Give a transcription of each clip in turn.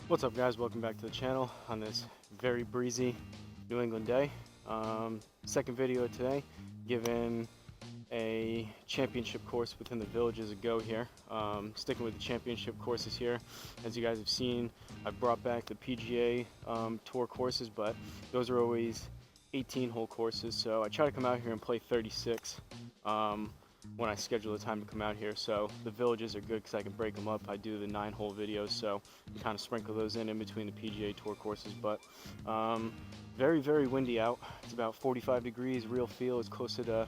What's up, guys? Welcome back to the channel on this very breezy New England day. Second video today, given a championship course within the villages a go here. Sticking with the championship courses here. As you guys have seen, I brought back the PGA Tour courses, but those are always 18-hole courses, so I try to come out here and play 36 when I schedule the time to come out here. So the villages are good because I can break them up. I do the 9-hole videos, so you kind of sprinkle those in between the PGA Tour courses. But very, very windy out. It's about 45 degrees. Real feel is closer to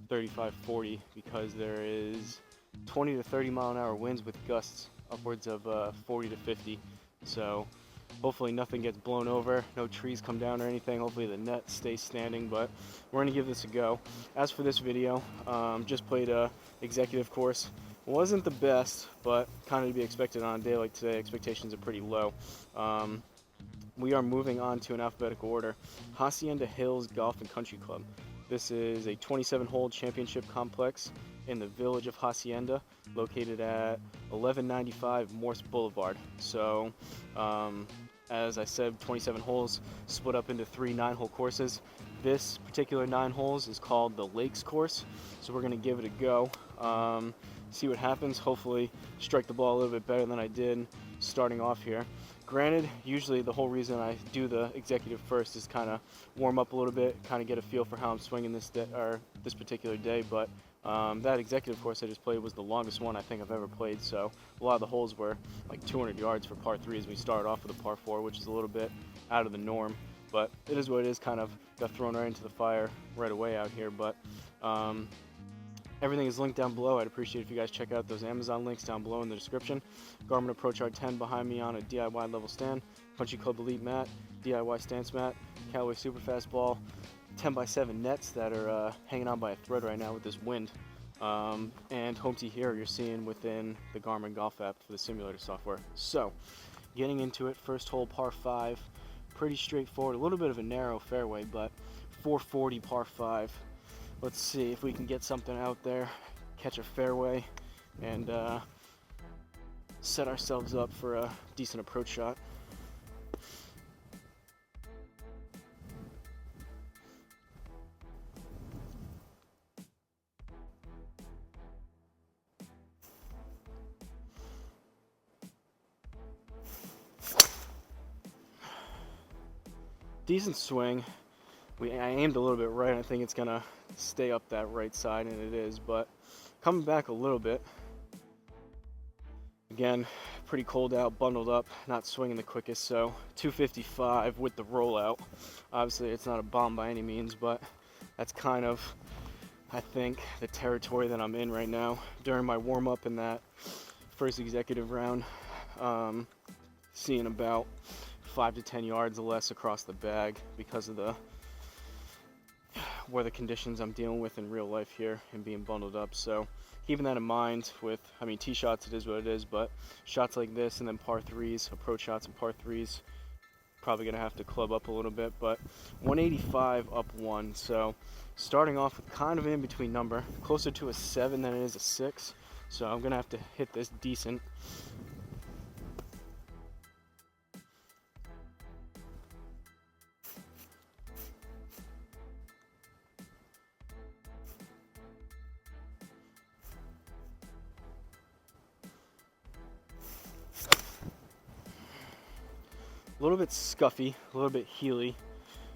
35, 40 because there is 20 to 30 mile an hour winds with gusts upwards of 40 to 50. So hopefully nothing gets blown over, no trees come down or anything. Hopefully the net stays standing, but we're gonna give this a go. As for this video, just played a executive course. Wasn't the best, but kind of to be expected on a day like today. Expectations are pretty low. We are moving on to an alphabetical order. Hacienda Hills Golf and Country Club. This is a 27-hole championship complex in the village of Hacienda, located at 1195 Morse Boulevard. So, as I said, 27 holes split up into 3 9-hole courses. This particular 9 holes is called the Lakes course, so we're going to give it a go. See what happens. Hopefully strike the ball a little bit better than I did starting off here. Granted, usually the whole reason I do the executive first is kind of warm up a little bit, kind of get a feel for how I'm swinging this particular day. But that executive course I just played was the longest one I think I've ever played. So a lot of the holes were like 200 yards for par 3 as we started off with a par 4, which is a little bit out of the norm. But it is what it is. Kind of got thrown right into the fire right away out here. But everything is linked down below. I'd appreciate if you guys check out those Amazon links down below in the description. Garmin Approach R10 behind me on a DIY level stand. Country Club Elite mat, DIY stance mat, Callaway Superfast ball, 10x7 nets that are hanging on by a thread right now with this wind. And home tee here you're seeing within the Garmin Golf app for the simulator software. So, getting into it, first hole par 5, pretty straightforward. A little bit of a narrow fairway, but 440 par 5. Let's see if we can get something out there, catch a fairway, and set ourselves up for a decent approach shot. Decent swing. I aimed a little bit right. I think it's gonna stay up that right side, and it is, but coming back a little bit. Again, pretty cold out, bundled up, not swinging the quickest, so 255 with the rollout. Obviously it's not a bomb by any means, but that's kind of, I think, the territory that I'm in right now. During my warm-up in that first executive round, seeing about 5 to 10 yards or less across the bag because of the weather conditions I'm dealing with in real life here and being bundled up. So keeping that in mind with, I mean, tee shots, it is what it is, but shots like this and then par 3s, approach shots and par 3s, probably gonna have to club up a little bit. But 185 up 1, so starting off with kind of an in-between number, closer to a 7 than it is a 6, so I'm gonna have to hit this decent. A little bit scuffy, a little bit heely.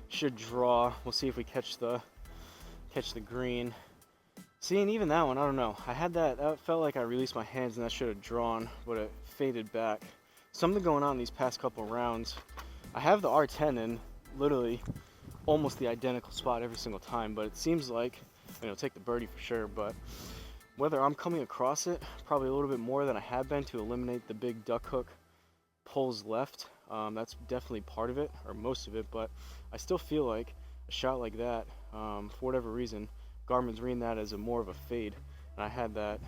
Should draw. We'll see if we catch the green. See, and even that one, I don't know. I had that felt like I released my hands and that should have drawn, but it faded back. Something going on these past couple rounds. I have the R10 in literally almost the identical spot every single time, but it seems like, you know, take the birdie for sure, but whether I'm coming across it probably a little bit more than I have been to eliminate the big duck hook pulls left. That's definitely part of it, or most of it, but I still feel like a shot like that, for whatever reason, Garmin's reading that as more of a fade, and I had that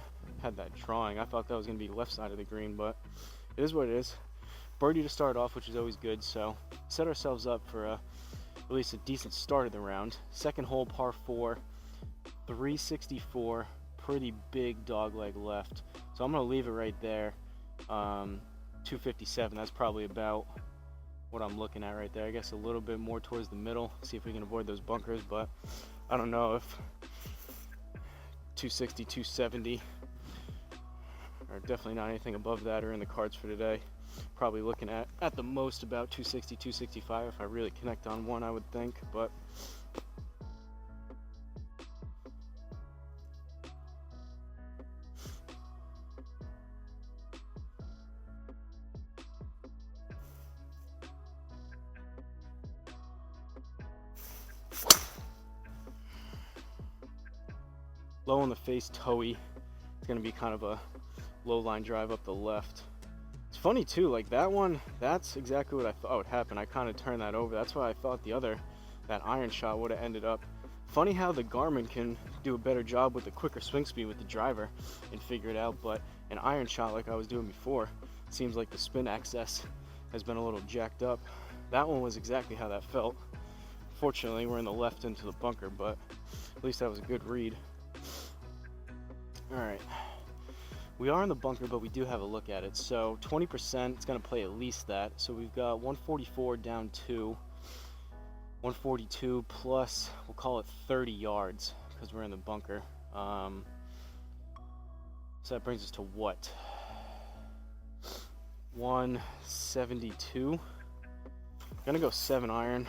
drawing. I thought that was going to be left side of the green, but it is what it is. Birdie to start off, which is always good, so set ourselves up for at least a decent start of the round. Second hole, par 4, 364, pretty big dog leg left, so I'm going to leave it right there. 257. That's probably about what I'm looking at right there. I guess a little bit more towards the middle, see if we can avoid those bunkers, but I don't know if 260, 270, or definitely not anything above that, are in the cards for today. Probably looking at the most about 260, 265 if I really connect on one, I would think, but low on the face, toey. It's going to be kind of a low line drive up the left. It's funny too, like that one, that's exactly what I thought would happen. I kind of turned that over. That's why I thought that iron shot would have ended up. Funny how the Garmin can do a better job with the quicker swing speed with the driver and figure it out, but an iron shot like I was doing before, seems like the spin excess has been a little jacked up. That one was exactly how that felt. Fortunately, we're in the left into the bunker, but at least that was a good read. All right, we are in the bunker, but we do have a look at it. So 20%, it's going to play at least that. So we've got 144 down 2, 142 plus, we'll call it 30 yards because we're in the bunker. So that brings us to what? 172. Gonna go 7 iron.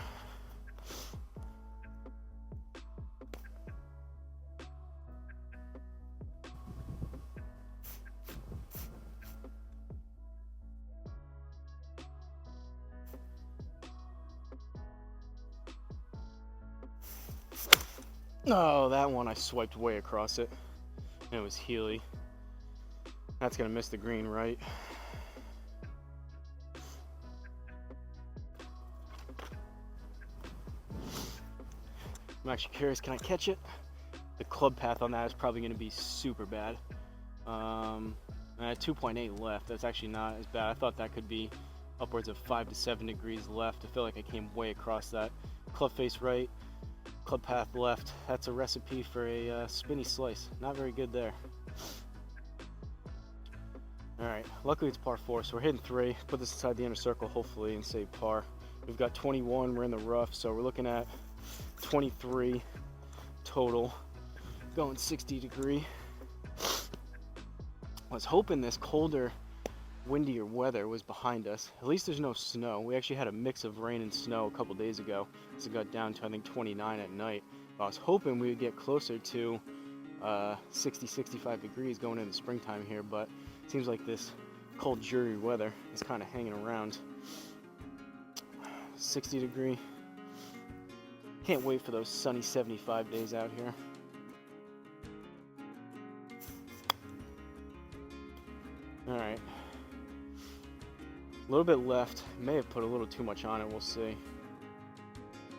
Oh, that one I swiped way across it, and it was Healy. That's gonna miss the green, right? I'm actually curious, can I catch it? The club path on that is probably gonna be super bad. I had 2.8 left. That's actually not as bad. I thought that could be upwards of 5 to 7 degrees left. I feel like I came way across that. Club face right, club path left. That's a recipe for a spinny slice. Not very good there. All right, luckily it's par 4, so we're hitting 3. Put this inside the inner circle, hopefully, and save par. We've got 21, we're in the rough, so we're looking at 23 total, going 60 degree. I was hoping this colder, windier weather was behind us. At least there's no snow. We actually had a mix of rain and snow a couple days ago, so it got down to I think 29 at night. But I was hoping we would get closer to 60, 65 degrees going into springtime here, but it seems like this cold, dreary weather is kind of hanging around. 60 degree. Can't wait for those sunny 75 days out here. All right. A little bit left. May have put a little too much on it. We'll see.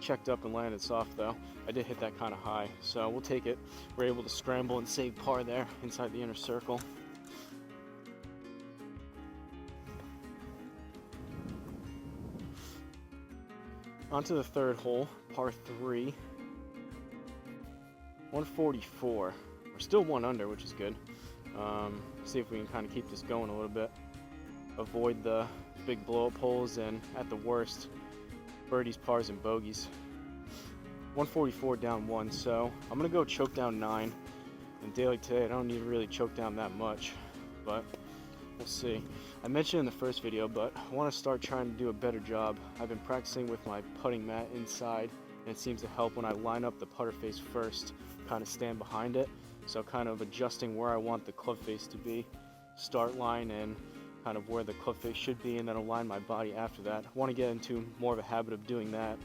Checked up and landed soft though. I did hit that kind of high, so we'll take it. We're able to scramble and save par there inside the inner circle. Onto the third hole, par 3. 144. We're still 1 under, which is good. See if we can kind of keep this going a little bit. Avoid the big blow-up holes and, at the worst, birdies, pars, and bogeys. 144 down 1, so I'm going to go choke down 9. And daily today, I don't need to really choke down that much, but we'll see. I mentioned in the first video, but I want to start trying to do a better job. I've been practicing with my putting mat inside, and it seems to help when I line up the putter face first, kind of stand behind it. So kind of adjusting where I want the club face to be, start line, and kind of where the club face should be, and then align my body after that. I want to get into more of a habit of doing that,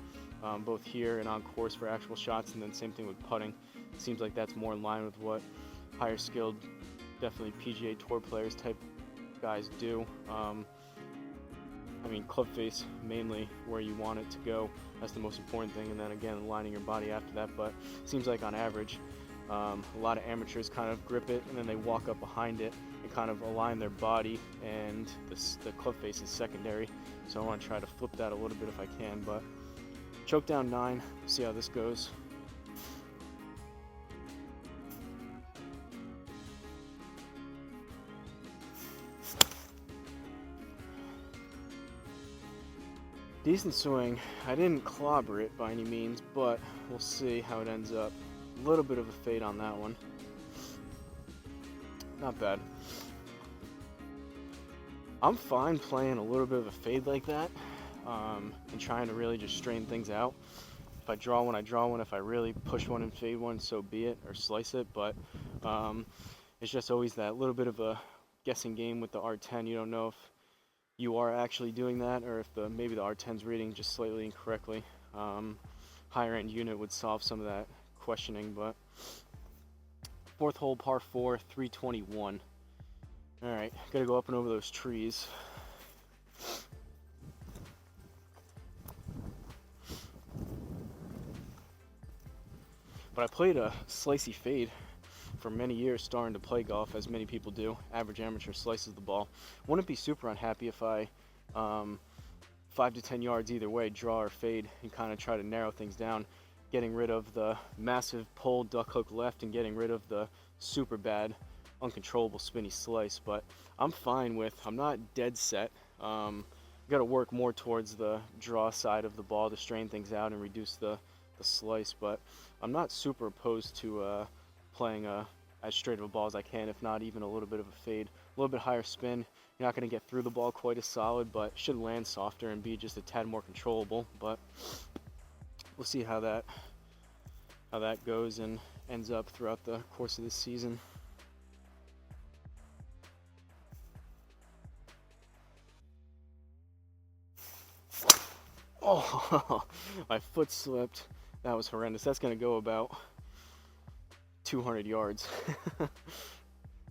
both here and on course for actual shots, and then same thing with putting. It seems like that's more in line with what higher skilled, definitely PGA Tour players type guys do. I mean, club face mainly where you want it to go. That's the most important thing, and then again aligning your body after that. But it seems like on average, a lot of amateurs kind of grip it and then they walk up behind it and kind of align their body, and the club face is secondary. So I want to try to flip that a little bit if I can. But choke down 9, see how this goes. Decent swing. I didn't clobber it by any means, but we'll see how it ends up. A little bit of a fade on that one. Not bad. I'm fine playing a little bit of a fade like that, and trying to really just straighten things out. If I draw one, I draw one. If I really push one and fade one, so be it, or slice it. But it's just always that little bit of a guessing game with the R10. You don't know if you are actually doing that, or if maybe the R10's reading just slightly incorrectly. Higher end unit would solve some of that questioning, but fourth hole, par 4, 321. All right, gotta go up and over those trees. But I played a slicey fade for many years, starting to play golf, as many people do. Average amateur slices the ball. Wouldn't be super unhappy if I 5 to 10 yards either way, draw or fade, and kind of try to narrow things down, getting rid of the massive pull duck hook left and getting rid of the super bad uncontrollable spinny slice. But I'm fine with, I'm not dead set. Got to work more towards the draw side of the ball to strain things out and reduce the slice, but I'm not super opposed to playing as straight of a ball as I can, if not even a little bit of a fade. A little bit higher spin. You're not going to get through the ball quite as solid, but should land softer and be just a tad more controllable. But we'll see how that goes and ends up throughout the course of this season. Oh, my foot slipped. That was horrendous. That's going to go about 200 yards.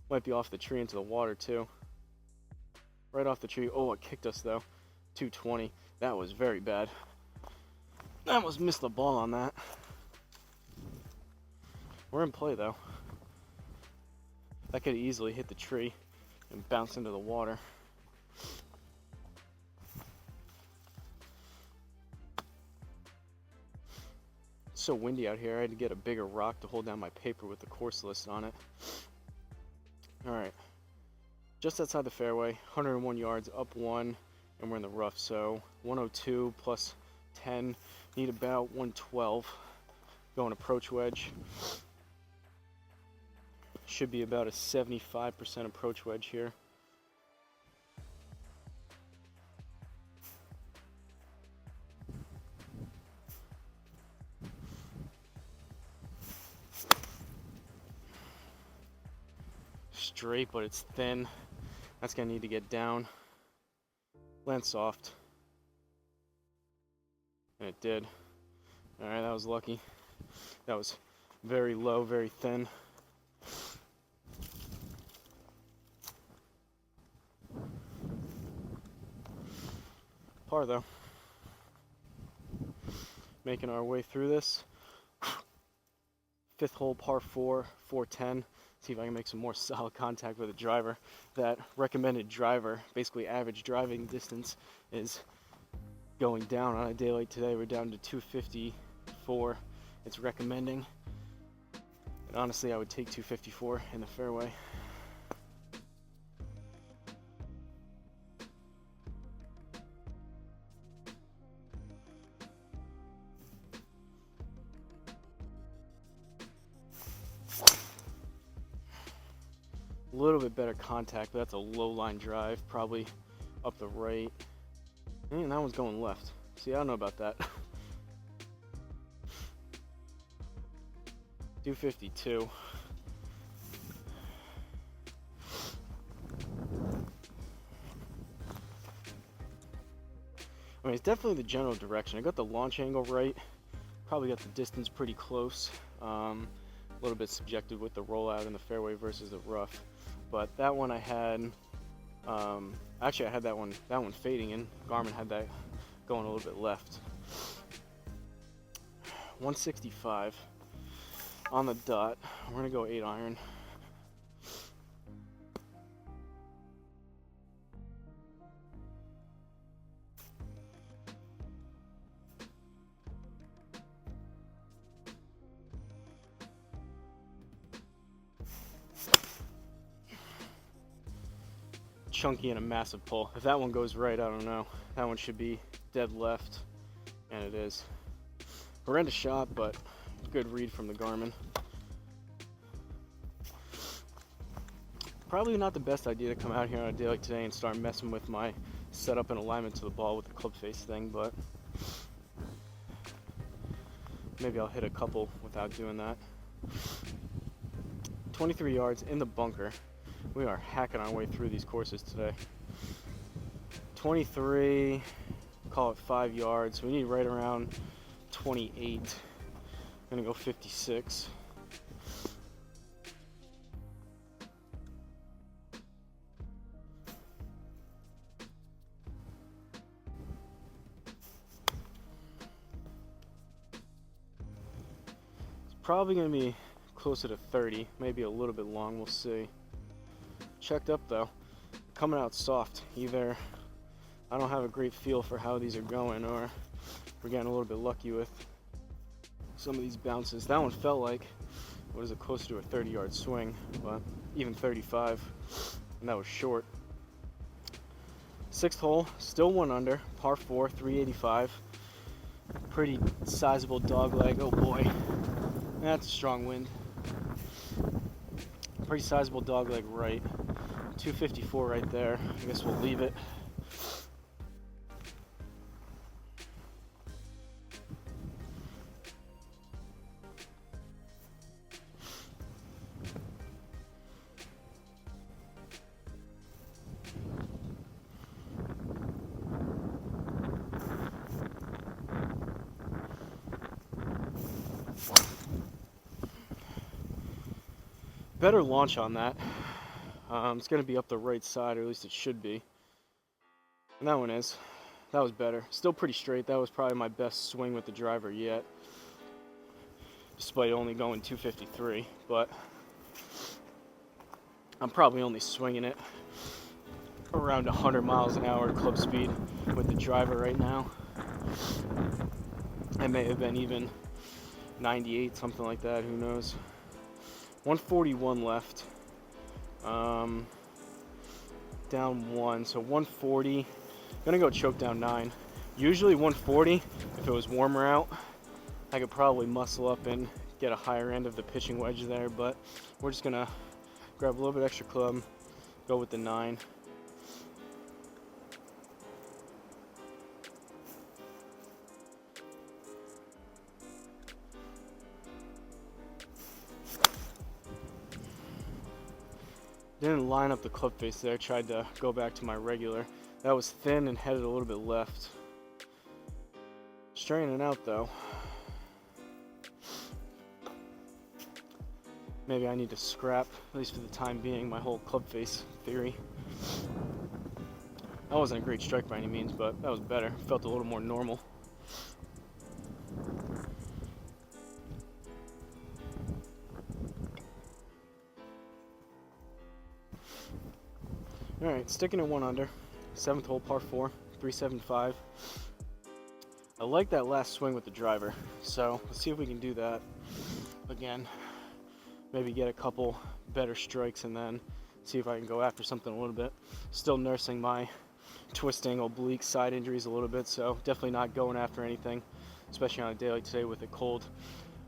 Might be off the tree into the water too. Right off the tree. Oh, it kicked us though. 220. That was very bad. I almost missed the ball on that. We're in play though. That could easily hit the tree and bounce into the water. It's so windy out here. I had to get a bigger rock to hold down my paper with the course list on it. All right, just outside the fairway, 101 yards, up 1, and we're in the rough. So 102 plus 10, need about 112. Going approach wedge. Should be about a 75% approach wedge here. Straight, but it's thin. That's gonna need to get down. Land soft. And it did. All right, that was lucky. That was very low, very thin. Par though. Making our way through this. Fifth hole, par 4, 410. See if I can make some more solid contact with the driver. That recommended driver, basically average driving distance, is going down. On a day like today, we're down to 254. It's recommending. And honestly, I would take 254 in the fairway. A little bit better contact, but that's a low line drive, probably up the right. And that one's going left. See, I don't know about that. 252. I mean, it's definitely the general direction. I got the launch angle right. Probably got the distance pretty close. A little bit subjective with the rollout in the fairway versus the rough. But that one I had, actually I had that one fading in. Garmin had that going a little bit left. 165 on the dot. We're gonna go 8 iron. Chunky and a massive pull. If that one goes right, I don't know. That one should be dead left, and it is. Horrendous shot, but good read from the Garmin. Probably not the best idea to come out here on a day like today and start messing with my setup and alignment to the ball with the club face thing, but maybe I'll hit a couple without doing that. 23 yards in the bunker. We are hacking our way through these courses today. 23, call it 5 yards. We need right around 28. I'm gonna go 56. Probably going to be closer to 30, maybe a little bit long, we'll see. Checked up though, coming out soft. Either I don't have a great feel for how these are going, or we're getting a little bit lucky with some of these bounces. That one felt like, what is it, closer to a 30-yard swing, but even 35, and that was short. Sixth hole, still 1 under, par 4, 385. Pretty sizable dog leg, oh boy. That's a strong wind. Pretty sizable dog leg right. 254 right there. I guess we'll leave it. Better launch on that. It's going to be up the right side, or at least it should be. And that one is. That was better. Still pretty straight. That was probably my best swing with the driver yet, despite only going 253. But I'm probably only swinging it around 100 miles an hour club speed with the driver right now. I may have been even 98, something like that, who knows. 141 left, down 1, so 140, gonna go choke down 9. Usually 140, if it was warmer out, I could probably muscle up and get a higher end of the pitching wedge there, but we're just gonna grab a little bit extra club, go with the 9. Didn't line up the club face there, tried to go back to my regular. That was thin and headed a little bit left. Straightening out though. Maybe I need to scrap, at least for the time being, my whole club face theory. That wasn't a great strike by any means, but that was better. Felt a little more normal. Alright, sticking at 1 under. 7th hole, par 4, 375. I like that last swing with the driver, so let's see if we can do that again. Maybe get a couple better strikes and then see if I can go after something a little bit. Still nursing my twisting oblique side injuries a little bit, so definitely not going after anything, especially on a day like today with it cold.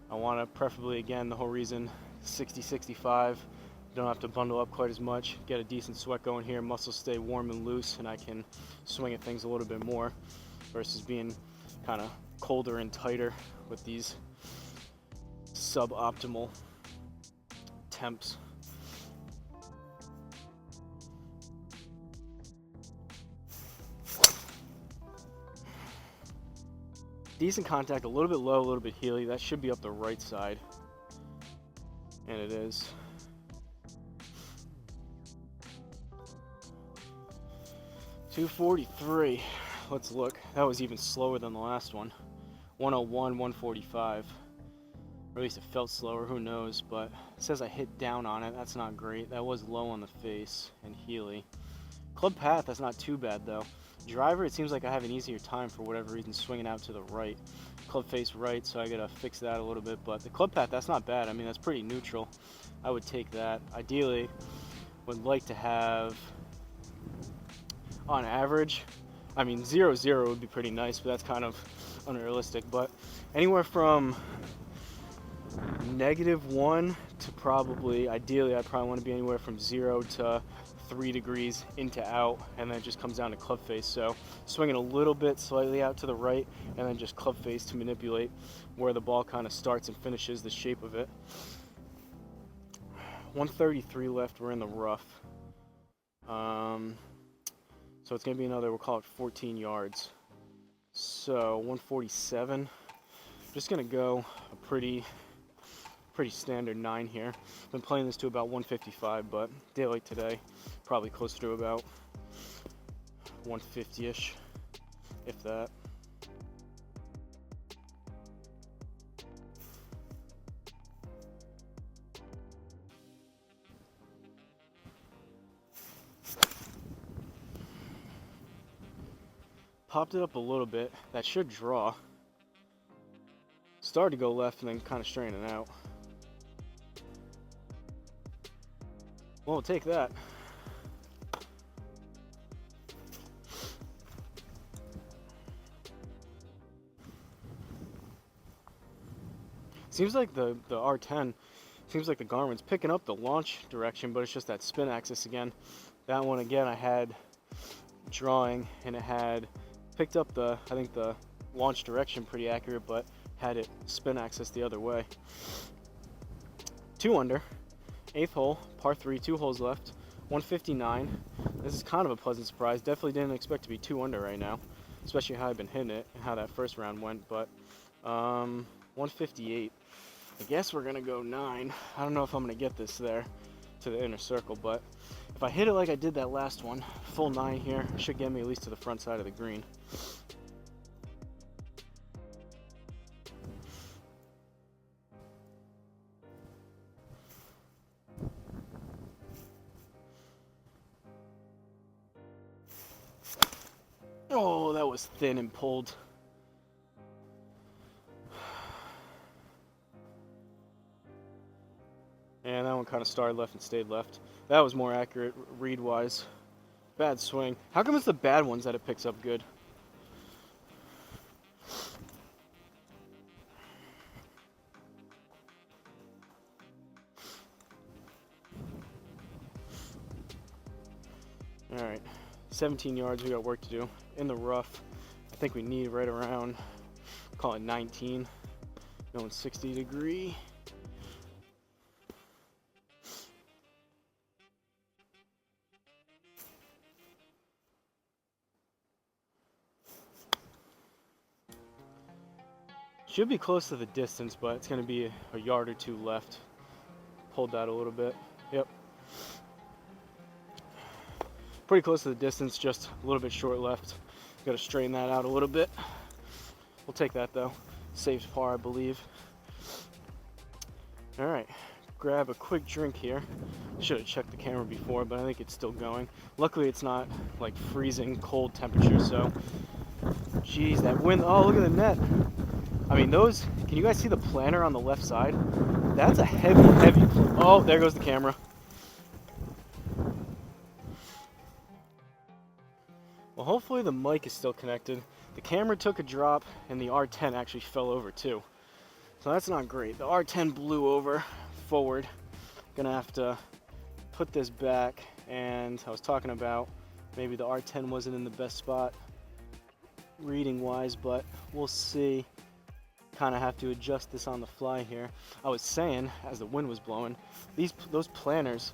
I want to preferably, again, the whole reason, 60-65. Don't have to bundle up quite as much, get a decent sweat going here, muscles stay warm and loose, and I can swing at things a little bit more versus being kind of colder and tighter with these suboptimal temps. Decent contact, a little bit low, a little bit heely. That should be up the right side, and it is. .243. Let's look. That was even slower than the last one. 101, 145. Or at least it felt slower, who knows, but it says I hit down on it. That's not great. That was low on the face and heely. Club path, that's not too bad though. Driver, it seems like I have an easier time for whatever reason swinging out to the right. Club face right, so I gotta fix that a little bit, but the club path, that's not bad. I mean, that's pretty neutral. I would take that. Ideally, would like to have, on average, I mean, 0-0 would be pretty nice, but that's kind of unrealistic. But anywhere from -1 to probably, ideally, I probably want to be anywhere from 0 to 3 degrees into out, and then it just comes down to club face. So swinging a little bit slightly out to the right, and then just club face to manipulate where the ball kind of starts and finishes the shape of it. 133 left, we're in the rough. So it's going to be another, we'll call it 14 yards. So 147, just going to go a pretty standard 9 here. Been playing this to about 155, but day like today, probably closer to about 150-ish, if that. Popped it up a little bit. That should draw. Started to go left and then kind of straighten out. Well, we'll take that. Seems like the R10, seems like the Garmin's picking up the launch direction, but it's just that spin axis again. That one again, I had drawing and it had picked up the, I think the launch direction pretty accurate, but had it spin axis the other way. 2 under, 8th hole, par 3, 2 holes left, 159. This is kind of a pleasant surprise. Definitely didn't expect to be 2 under right now, especially how I've been hitting it and how that first round went, but 158. I guess we're gonna go 9. I don't know if I'm gonna get this there to the inner circle, but if I hit it like I did that last one, full 9 here, should get me at least to the front side of the green. Oh, that was thin and pulled. And that one kind of started left and stayed left. That was more accurate read-wise. Bad swing. How come it's the bad ones that it picks up good? All right, 17 yards, we got work to do. In the rough, I think we need right around, call it 19, going 60 degree. Should be close to the distance, but it's gonna be a yard or 2 left. Pulled that a little bit, yep. Pretty close to the distance, just a little bit short left. Got to straighten that out a little bit. We'll take that though. Saves par, I believe. All right, grab a quick drink here. Should have checked the camera before, but I think it's still going. Luckily, it's not like freezing cold temperature, so. Geez, that wind, oh, look at the net. I mean, those, can you guys see the planter on the left side? That's a heavy, oh, there goes the camera. Well, hopefully the mic is still connected. The camera took a drop and the R10 actually fell over too. So that's not great. The R10 blew over forward. Gonna have to put this back, and I was talking about maybe the R10 wasn't in the best spot reading wise, but we'll see. Kind of have to adjust this on the fly here. I was saying, as the wind was blowing, those planters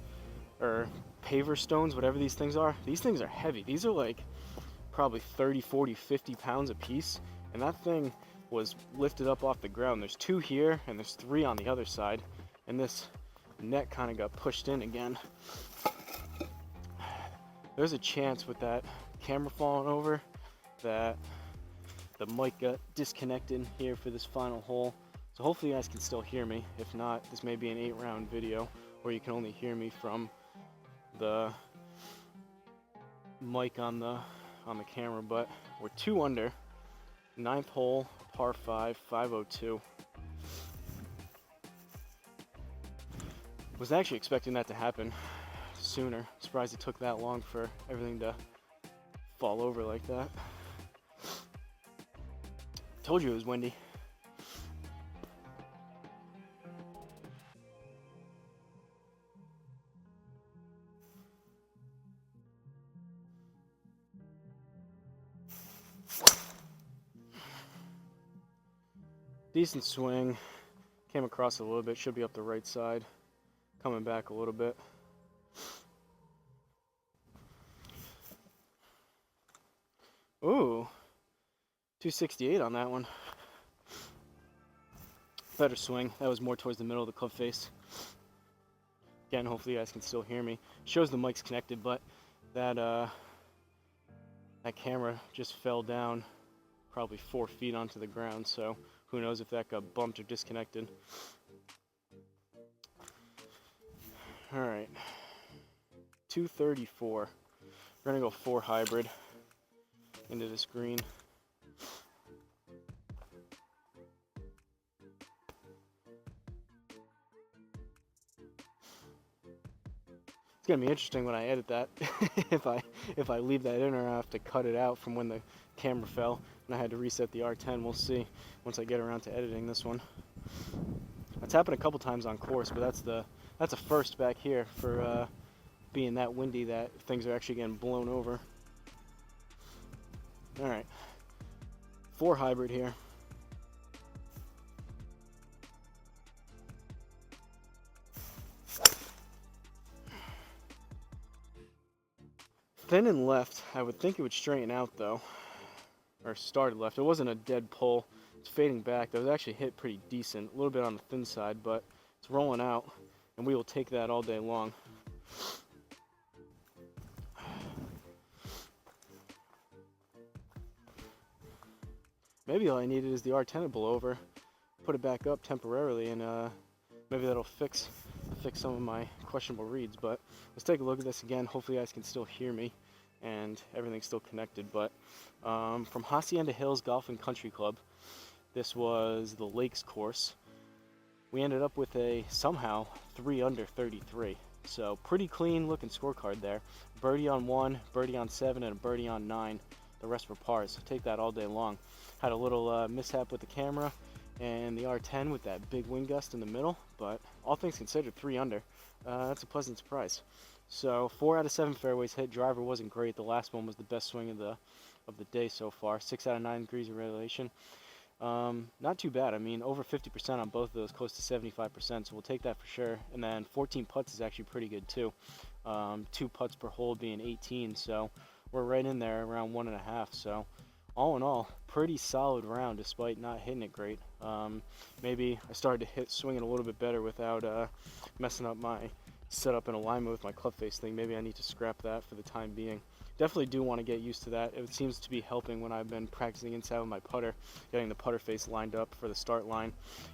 or paver stones, whatever these things are heavy. These are like probably 30, 40, 50 pounds a piece, and that thing was lifted up off the ground. There's 2 here and there's 3 on the other side, and this net kind of got pushed in again. There's a chance with that camera falling over that the mic got disconnected here for this final hole. So hopefully you guys can still hear me. If not, this may be an 8-round video where you can only hear me from the mic on the camera, but we're 2 under, 9th hole, par 5, 502. Was actually expecting that to happen sooner. Surprised it took that long for everything to fall over like that. Told you it was windy. Decent swing. Came across a little bit, should be up the right side. Coming back a little bit. Ooh, 268 on that one. Better swing. That was more towards the middle of the club face. Again, hopefully you guys can still hear me. Shows the mic's connected, but that camera just fell down probably 4 feet onto the ground, so who knows if that got bumped or disconnected. All right, 234. We're gonna go 4 hybrid into this green. It's gonna be interesting when I edit that. if I leave that in, or I have to cut it out from when the camera fell and I had to reset the R10. We'll see once I get around to editing this one. It's happened a couple times on course, but that's a first back here for being that windy that things are actually getting blown over. All right, 4 hybrid here. Thin and left. I would think it would straighten out though, or started left. It wasn't a dead pull. It's fading back. That was actually hit pretty decent. A little bit on the thin side, but it's rolling out, and we will take that all day long. Maybe all I needed is the R10 to blow over, put it back up temporarily, and maybe that'll fix some of my questionable reads. But let's take a look at this again. Hopefully you guys can still hear me and everything's still connected. But from Hacienda Hills Golf and Country Club, this was the Lakes course. We ended up with a somehow 3 under 33. So pretty clean looking scorecard there. Birdie on 1, birdie on 7, and a birdie on 9. The rest were pars. So take that all day long. Had a little mishap with the camera and the R10 with that big wind gust in the middle, but all things considered, 3 under. That's a pleasant surprise. So 4 out of 7 fairways hit. Driver wasn't great. The last one was the best swing of the day so far. 6 out of 9 degrees of revelation. Not too bad. I mean, over 50% on both of those, close to 75%, so we'll take that for sure. And then 14 putts is actually pretty good too. 2 putts per hole being 18, so we're right in there around 1.5. So all in all, pretty solid round despite not hitting it great. Maybe I started to swing it a little bit better without messing up my setup and alignment with my club face thing. Maybe I need to scrap that for the time being. Definitely do want to get used to that. It seems to be helping when I've been practicing inside with my putter, getting the putter face lined up for the start line.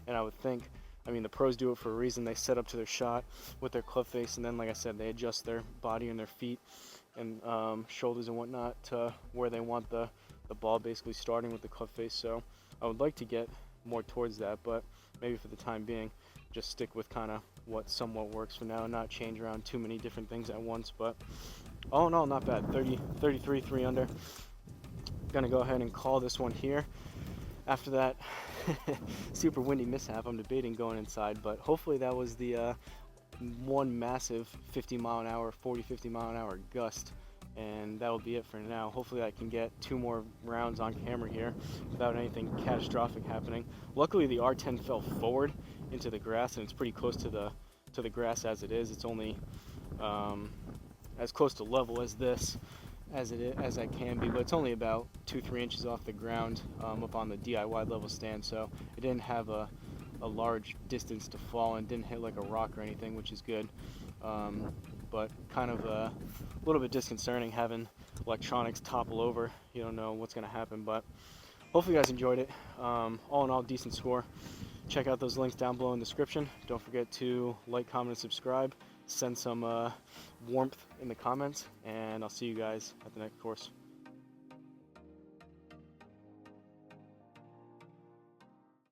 And I would think, I mean, the pros do it for a reason. They set up to their shot with their club face, and then, like I said, they adjust their body and their feet and shoulders and whatnot to where they want the ball basically starting with the club face. So I would like to get more towards that, but maybe for the time being, just stick with kind of what somewhat works for now and not change around too many different things at once. But all in all, not bad. 33, 3 under. Gonna go ahead and call this one here. After that super windy mishap, I'm debating going inside, but hopefully that was the one massive 50 mile an hour, 40, 50 mile an hour gust, and that'll be it for now. Hopefully I can get 2 more rounds on camera here without anything catastrophic happening. Luckily the R10 fell forward into the grass, and it's pretty close to the grass as it is. It's only as close to level as this as I can be, but it's only about 2-3 inches off the ground up on the DIY level stand, so it didn't have a large distance to fall and didn't hit like a rock or anything, which is good. But kind of a little bit disconcerting having electronics topple over. You don't know what's going to happen, but hopefully you guys enjoyed it. All in all, decent score. Check out those links down below in the description. Don't forget to like, comment, and subscribe. Send some warmth in the comments, and I'll see you guys at the next course.